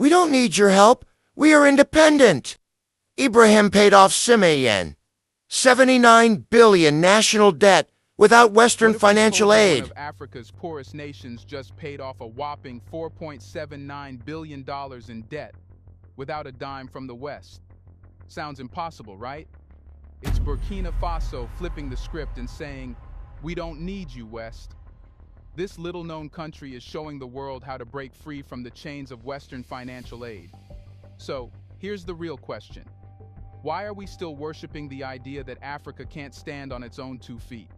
We don't need your help. We are independent. Ibrahim paid off Simeon. 79 billion national debt without Western What if we financial told you one aid. of Africa's poorest nations just paid off a whopping $4.79 billion in debt without a dime from the West? Sounds impossible, right? It's Burkina Faso flipping the script and saying, "We don't need you, West." This little-known country is showing the world how to break free from the chains of Western financial aid. So, here's the real question. Why are we still worshiping the idea that Africa can't stand on its own 2 feet?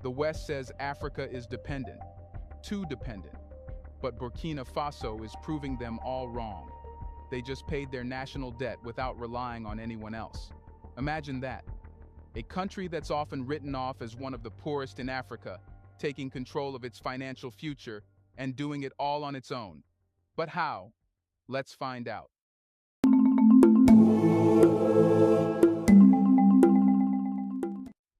The West says Africa is dependent, too dependent. But Burkina Faso is proving them all wrong. They just paid their national debt without relying on anyone else. Imagine that. A country that's often written off as one of the poorest in Africa, taking control of its financial future and doing it all on its own. But how? Let's find out.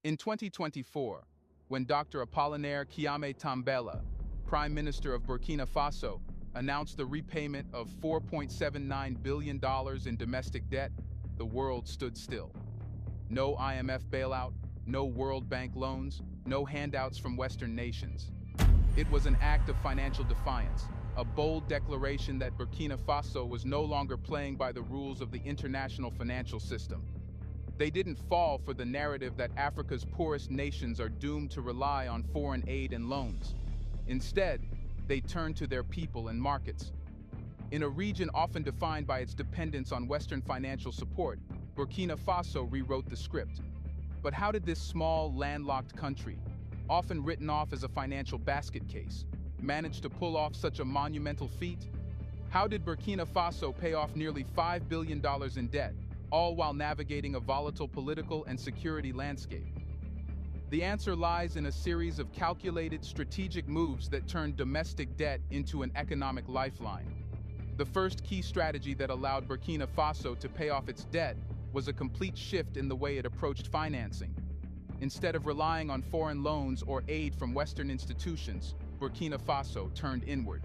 In 2024, when Dr. Apollinaire Kouamé Tambela, Prime Minister of Burkina Faso, announced the repayment of $4.79 billion in domestic debt, the world stood still. No IMF bailout, no World Bank loans, no handouts from Western nations. It was an act of financial defiance, a bold declaration that Burkina Faso was no longer playing by the rules of the international financial system. They didn't fall for the narrative that Africa's poorest nations are doomed to rely on foreign aid and loans. Instead, they turned to their people and markets. In a region often defined by its dependence on Western financial support, Burkina Faso rewrote the script. But how did this small, landlocked country, often written off as a financial basket case, manage to pull off such a monumental feat? How did Burkina Faso pay off nearly $5 billion in debt, all while navigating a volatile political and security landscape? The answer lies in a series of calculated, strategic moves that turned domestic debt into an economic lifeline. The first key strategy that allowed Burkina Faso to pay off its debt was a complete shift in the way it approached financing. Instead of relying on foreign loans or aid from Western institutions, Burkina Faso turned inward.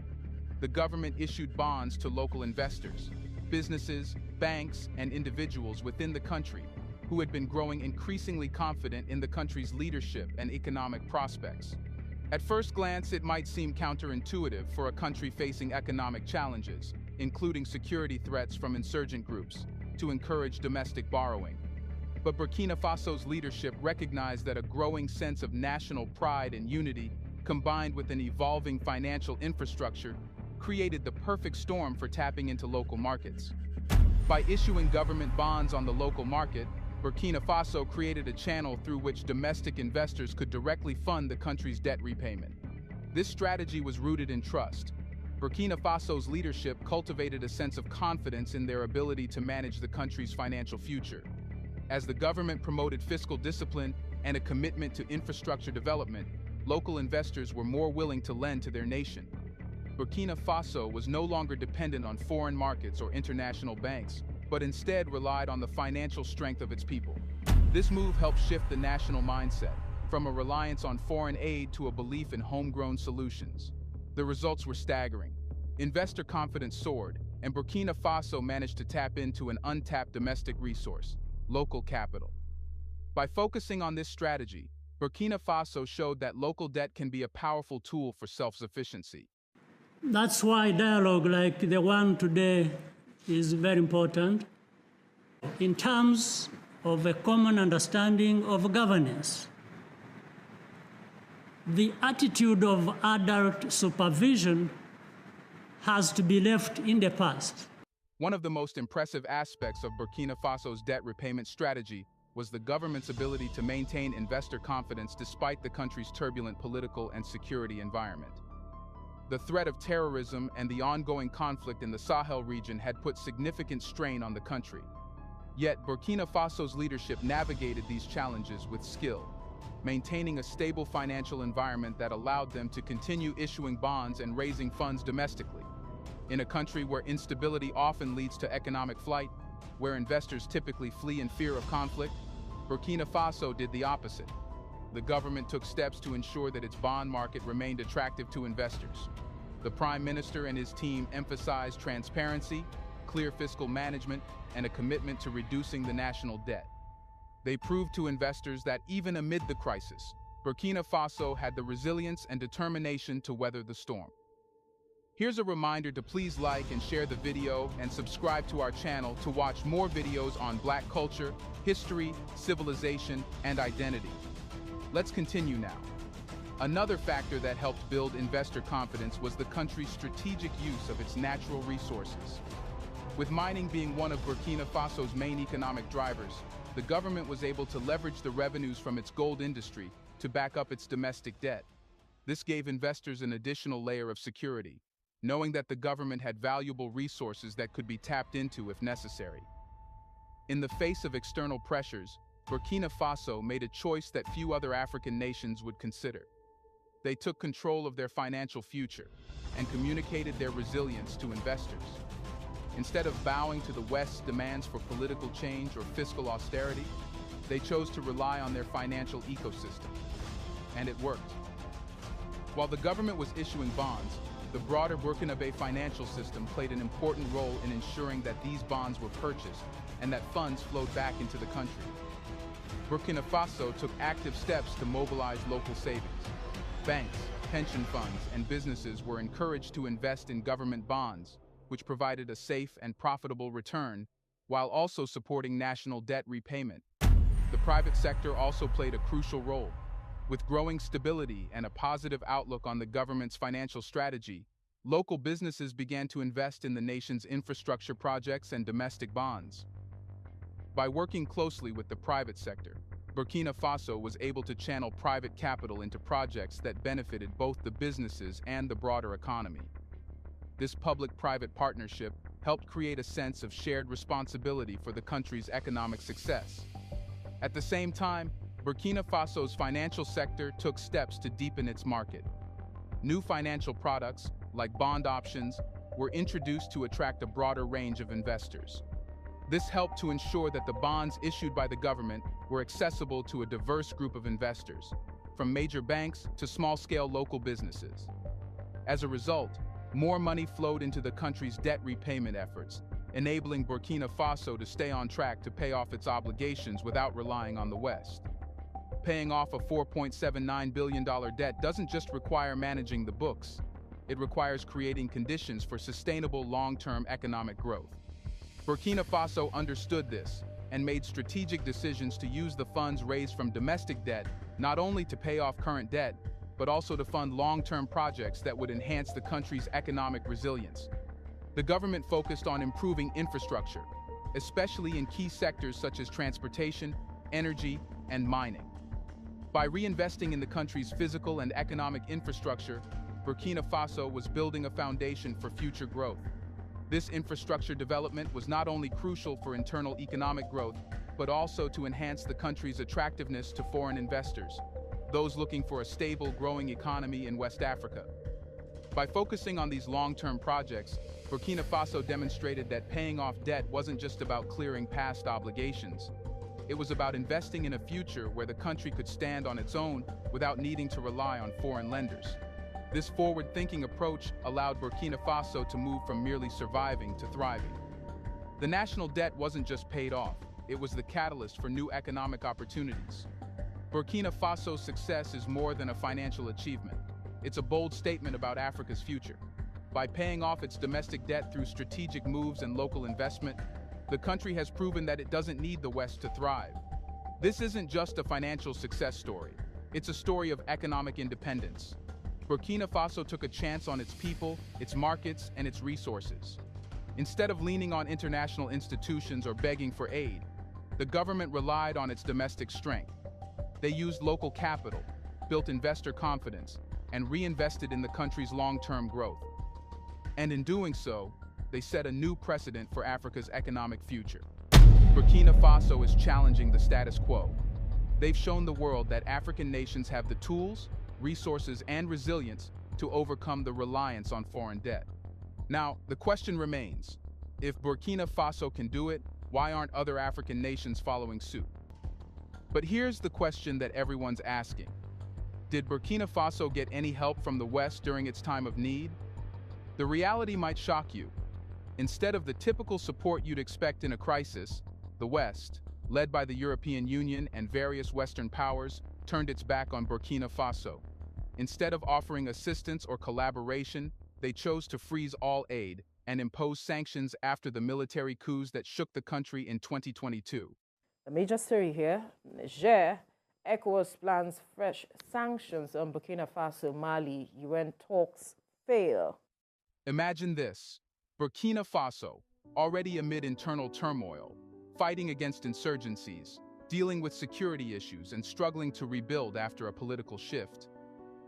The government issued bonds to local investors, businesses, banks, and individuals within the country who had been growing increasingly confident in the country's leadership and economic prospects. At first glance, it might seem counterintuitive for a country facing economic challenges, including security threats from insurgent groups, to encourage domestic borrowing. But Burkina Faso's leadership recognized that a growing sense of national pride and unity, combined with an evolving financial infrastructure, created the perfect storm for tapping into local markets. By issuing government bonds on the local market, Burkina Faso created a channel through which domestic investors could directly fund the country's debt repayment. This strategy was rooted in trust. Burkina Faso's leadership cultivated a sense of confidence in their ability to manage the country's financial future. As the government promoted fiscal discipline and a commitment to infrastructure development, local investors were more willing to lend to their nation. Burkina Faso was no longer dependent on foreign markets or international banks, but instead relied on the financial strength of its people. This move helped shift the national mindset, from a reliance on foreign aid to a belief in homegrown solutions. The results were staggering. Investor confidence soared, and Burkina Faso managed to tap into an untapped domestic resource, local capital. By focusing on this strategy, Burkina Faso showed that local debt can be a powerful tool for self-sufficiency. That's why dialogue like the one today is very important in terms of a common understanding of governance. The attitude of adult supervision has to be left in the past. One of the most impressive aspects of Burkina Faso's debt repayment strategy was the government's ability to maintain investor confidence despite the country's turbulent political and security environment. The threat of terrorism and the ongoing conflict in the Sahel region had put significant strain on the country. Yet, Burkina Faso's leadership navigated these challenges with skill, maintaining a stable financial environment that allowed them to continue issuing bonds and raising funds domestically. In a country where instability often leads to economic flight, where investors typically flee in fear of conflict, Burkina Faso did the opposite. The government took steps to ensure that its bond market remained attractive to investors. The Prime Minister and his team emphasized transparency, clear fiscal management, and a commitment to reducing the national debt. They proved to investors that even amid the crisis, Burkina Faso had the resilience and determination to weather the storm. Here's a reminder to please like and share the video and subscribe to our channel to watch more videos on Black culture, history, civilization, and identity. Let's continue now. Another factor that helped build investor confidence was the country's strategic use of its natural resources. With mining being one of Burkina Faso's main economic drivers, the government was able to leverage the revenues from its gold industry to back up its domestic debt. This gave investors an additional layer of security, knowing that the government had valuable resources that could be tapped into if necessary. In the face of external pressures, Burkina Faso made a choice that few other African nations would consider. They took control of their financial future and communicated their resilience to investors. Instead of bowing to the West's demands for political change or fiscal austerity, they chose to rely on their financial ecosystem. And it worked. While the government was issuing bonds, the broader Burkinabe financial system played an important role in ensuring that these bonds were purchased and that funds flowed back into the country. Burkina Faso took active steps to mobilize local savings. Banks, pension funds, and businesses were encouraged to invest in government bonds, which provided a safe and profitable return, while also supporting national debt repayment. The private sector also played a crucial role. With growing stability and a positive outlook on the government's financial strategy, local businesses began to invest in the nation's infrastructure projects and domestic bonds. By working closely with the private sector, Burkina Faso was able to channel private capital into projects that benefited both the businesses and the broader economy. This public-private partnership helped create a sense of shared responsibility for the country's economic success. At the same time, Burkina Faso's financial sector took steps to deepen its market. New financial products, like bond options, were introduced to attract a broader range of investors. This helped to ensure that the bonds issued by the government were accessible to a diverse group of investors, from major banks to small-scale local businesses. As a result, more money flowed into the country's debt repayment efforts, enabling Burkina Faso to stay on track to pay off its obligations without relying on the West. Paying off a $4.79 billion debt doesn't just require managing the books. It requires creating conditions for sustainable long-term economic growth. Burkina Faso understood this and made strategic decisions to use the funds raised from domestic debt not only to pay off current debt, but also to fund long-term projects that would enhance the country's economic resilience. The government focused on improving infrastructure, especially in key sectors such as transportation, energy, and mining. By reinvesting in the country's physical and economic infrastructure, Burkina Faso was building a foundation for future growth. This infrastructure development was not only crucial for internal economic growth, but also to enhance the country's attractiveness to foreign investors, those looking for a stable, growing economy in West Africa. By focusing on these long-term projects, Burkina Faso demonstrated that paying off debt wasn't just about clearing past obligations. It was about investing in a future where the country could stand on its own without needing to rely on foreign lenders. This forward-thinking approach allowed Burkina Faso to move from merely surviving to thriving. The national debt wasn't just paid off, it was the catalyst for new economic opportunities. Burkina Faso's success is more than a financial achievement. It's a bold statement about Africa's future. By paying off its domestic debt through strategic moves and local investment, the country has proven that it doesn't need the West to thrive. This isn't just a financial success story. It's a story of economic independence. Burkina Faso took a chance on its people, its markets, and its resources. Instead of leaning on international institutions or begging for aid, the government relied on its domestic strength. They used local capital, built investor confidence, and reinvested in the country's long-term growth. And in doing so, they set a new precedent for Africa's economic future. Burkina Faso is challenging the status quo. They've shown the world that African nations have the tools, resources, and resilience to overcome the reliance on foreign debt. Now, the question remains, if Burkina Faso can do it, why aren't other African nations following suit? But here's the question that everyone's asking. Did Burkina Faso get any help from the West during its time of need? The reality might shock you. Instead of the typical support you'd expect in a crisis, the West, led by the European Union and various Western powers, turned its back on Burkina Faso. Instead of offering assistance or collaboration, they chose to freeze all aid and impose sanctions after the military coups that shook the country in 2022. The major story here, Niger, ECOWAS plans fresh sanctions on Burkina Faso, Mali, UN talks fail. Imagine this, Burkina Faso, already amid internal turmoil, fighting against insurgencies, dealing with security issues and struggling to rebuild after a political shift,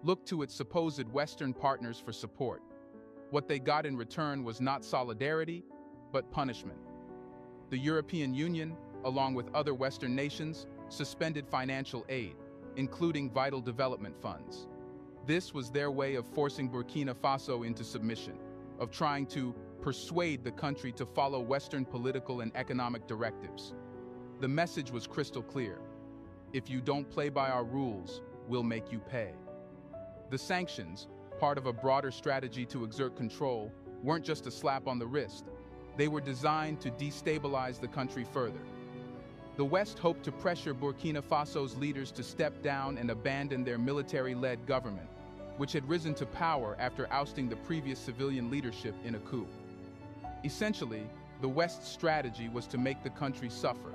looked to its supposed Western partners for support. What they got in return was not solidarity, but punishment. The European Union, along with other Western nations, suspended financial aid, including vital development funds. This was their way of forcing Burkina Faso into submission, of trying to persuade the country to follow Western political and economic directives. The message was crystal clear. If you don't play by our rules, we'll make you pay. The sanctions, part of a broader strategy to exert control, weren't just a slap on the wrist. They were designed to destabilize the country further. The West hoped to pressure Burkina Faso's leaders to step down and abandon their military-led government, which had risen to power after ousting the previous civilian leadership in a coup. Essentially, the West's strategy was to make the country suffer,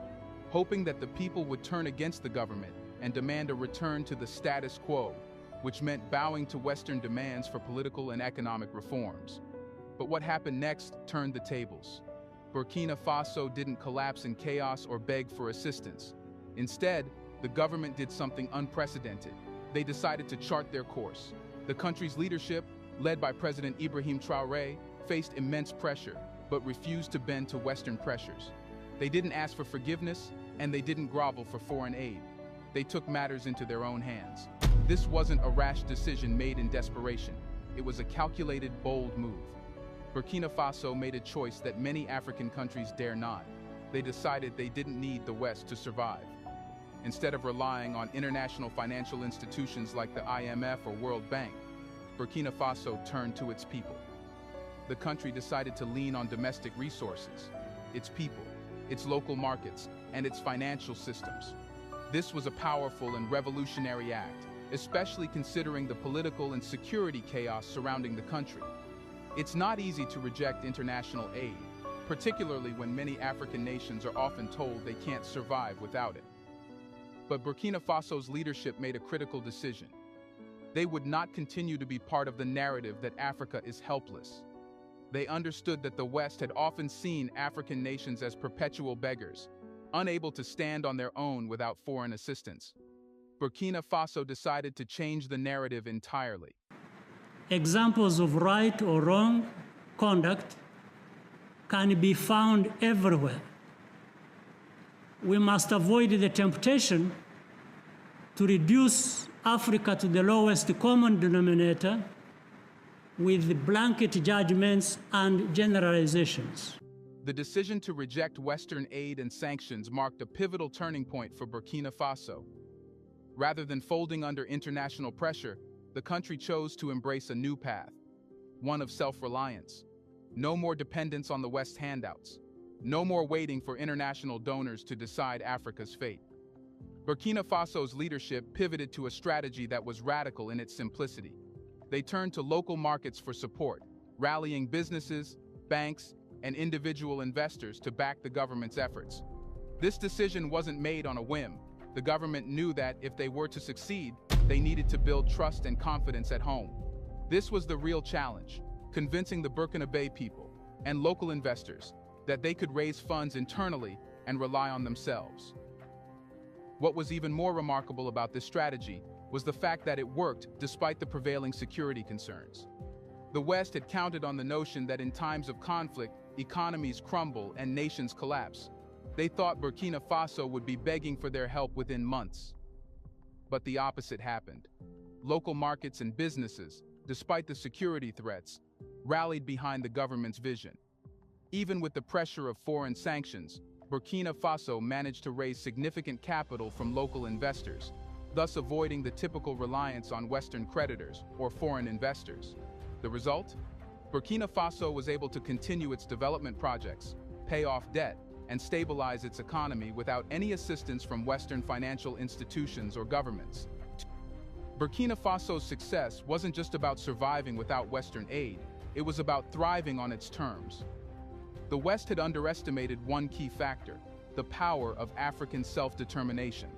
hoping that the people would turn against the government and demand a return to the status quo, which meant bowing to Western demands for political and economic reforms. But what happened next turned the tables. Burkina Faso didn't collapse in chaos or beg for assistance. Instead, the government did something unprecedented. They decided to chart their course. The country's leadership, led by President Ibrahim Traoré, faced immense pressure, but refused to bend to Western pressures. They didn't ask for forgiveness, and they didn't grovel for foreign aid. They took matters into their own hands. This wasn't a rash decision made in desperation. It was a calculated, bold move. Burkina Faso made a choice that many African countries dare not. They decided they didn't need the West to survive. Instead of relying on international financial institutions like the IMF or World Bank, Burkina Faso turned to its people. The country decided to lean on domestic resources, its people, its local markets, and its financial systems. This was a powerful and revolutionary act, especially considering the political and security chaos surrounding the country. It's not easy to reject international aid, particularly when many African nations are often told they can't survive without it. But Burkina Faso's leadership made a critical decision. They would not continue to be part of the narrative that Africa is helpless. They understood that the West had often seen African nations as perpetual beggars, unable to stand on their own without foreign assistance. Burkina Faso decided to change the narrative entirely. Examples of right or wrong conduct can be found everywhere. We must avoid the temptation to reduce Africa to the lowest common denominator with blanket judgments and generalizations. The decision to reject Western aid and sanctions marked a pivotal turning point for Burkina Faso. Rather than folding under international pressure, the country chose to embrace a new path, one of self-reliance. No more dependence on the West's handouts. No more waiting for international donors to decide Africa's fate. Burkina Faso's leadership pivoted to a strategy that was radical in its simplicity. They turned to local markets for support, rallying businesses, banks, and individual investors to back the government's efforts. This decision wasn't made on a whim. The government knew that if they were to succeed, they needed to build trust and confidence at home. This was the real challenge, convincing the Burkinabe people and local investors that they could raise funds internally and rely on themselves. What was even more remarkable about this strategy was the fact that it worked despite the prevailing security concerns. The West had counted on the notion that in times of conflict, economies crumble and nations collapse. They thought Burkina Faso would be begging for their help within months. But the opposite happened. Local markets and businesses, despite the security threats, rallied behind the government's vision. Even with the pressure of foreign sanctions, Burkina Faso managed to raise significant capital from local investors, thus avoiding the typical reliance on Western creditors or foreign investors. The result? Burkina Faso was able to continue its development projects, pay off debt, and stabilize its economy without any assistance from Western financial institutions or governments. Burkina Faso's success wasn't just about surviving without Western aid, it was about thriving on its terms. The West had underestimated one key factor: the power of African self-determination.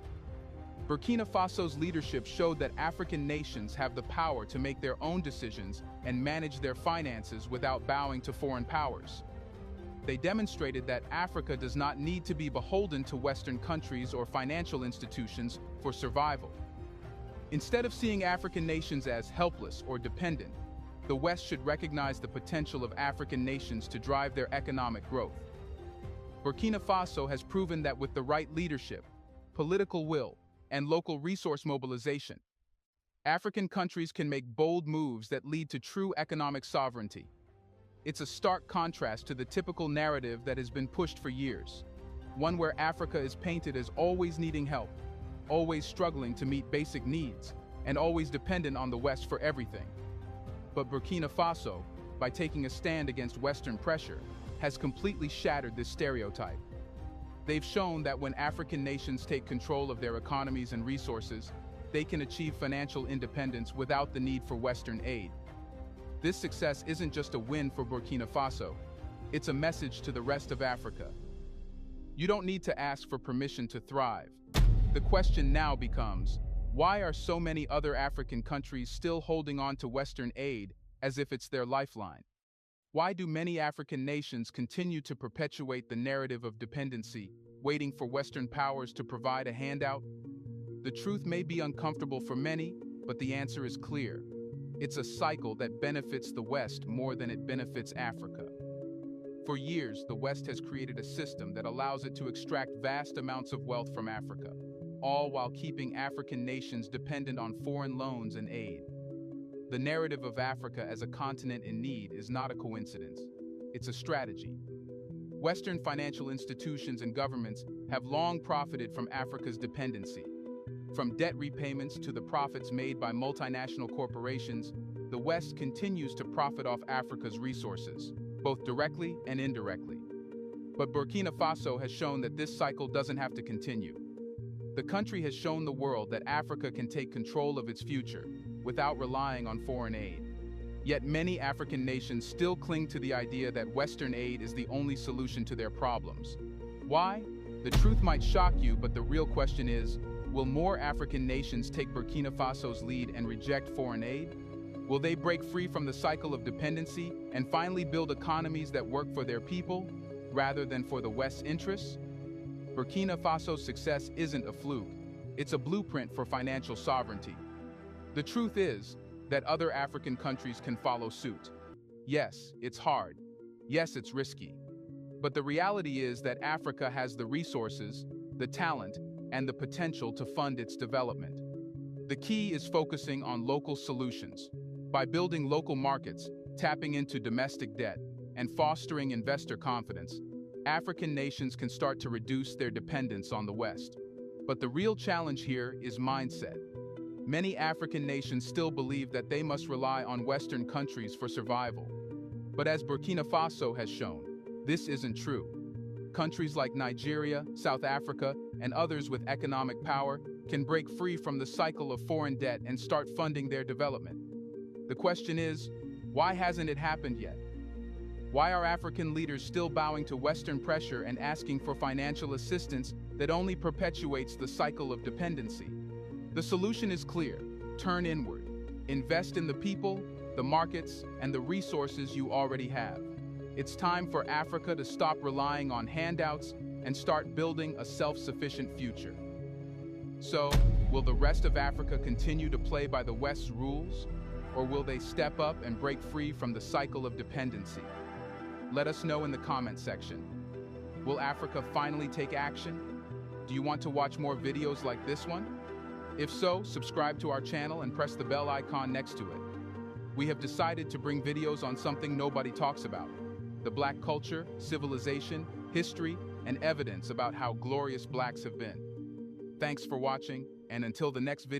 Burkina Faso's leadership showed that African nations have the power to make their own decisions and manage their finances without bowing to foreign powers. They demonstrated that Africa does not need to be beholden to Western countries or financial institutions for survival. Instead of seeing African nations as helpless or dependent, the West should recognize the potential of African nations to drive their economic growth. Burkina Faso has proven that with the right leadership, political will, and local resource mobilization, African countries can make bold moves that lead to true economic sovereignty. It's a stark contrast to the typical narrative that has been pushed for years, one where Africa is painted as always needing help, always struggling to meet basic needs, and always dependent on the West for everything. But Burkina Faso, by taking a stand against Western pressure, has completely shattered this stereotype. They've shown that when African nations take control of their economies and resources, they can achieve financial independence without the need for Western aid. This success isn't just a win for Burkina Faso, it's a message to the rest of Africa. You don't need to ask for permission to thrive. The question now becomes, why are so many other African countries still holding on to Western aid as if it's their lifeline? Why do many African nations continue to perpetuate the narrative of dependency, waiting for Western powers to provide a handout? The truth may be uncomfortable for many, but the answer is clear. It's a cycle that benefits the West more than it benefits Africa. For years, the West has created a system that allows it to extract vast amounts of wealth from Africa, all while keeping African nations dependent on foreign loans and aid. The narrative of Africa as a continent in need is not a coincidence. It's a strategy. Western financial institutions and governments have long profited from Africa's dependency. From debt repayments to the profits made by multinational corporations, the West continues to profit off Africa's resources, both directly and indirectly. But Burkina Faso has shown that this cycle doesn't have to continue. The country has shown the world that Africa can take control of its future without relying on foreign aid. Yet many African nations still cling to the idea that Western aid is the only solution to their problems. Why? The truth might shock you, but the real question is, will more African nations take Burkina Faso's lead and reject foreign aid? Will they break free from the cycle of dependency and finally build economies that work for their people, rather than for the West's interests? Burkina Faso's success isn't a fluke. It's a blueprint for financial sovereignty. The truth is that other African countries can follow suit. Yes, it's hard. Yes, it's risky. But the reality is that Africa has the resources, the talent, and the potential to fund its development. The key is focusing on local solutions. By building local markets, tapping into domestic debt, and fostering investor confidence, African nations can start to reduce their dependence on the West. But the real challenge here is mindset. Many African nations still believe that they must rely on Western countries for survival. But as Burkina Faso has shown, this isn't true. Countries like Nigeria, South Africa, and others with economic power can break free from the cycle of foreign debt and start funding their development. The question is, why hasn't it happened yet? Why are African leaders still bowing to Western pressure and asking for financial assistance that only perpetuates the cycle of dependency? The solution is clear. Turn inward. Invest in the people, the markets, and the resources you already have. It's time for Africa to stop relying on handouts and start building a self-sufficient future. So, will the rest of Africa continue to play by the West's rules, or will they step up and break free from the cycle of dependency? Let us know in the comment section. Will Africa finally take action? Do you want to watch more videos like this one? If so, subscribe to our channel and press the bell icon next to it. We have decided to bring videos on something nobody talks about: the Black culture, civilization, history, and evidence about how glorious Blacks have been. Thanks for watching, and until the next video.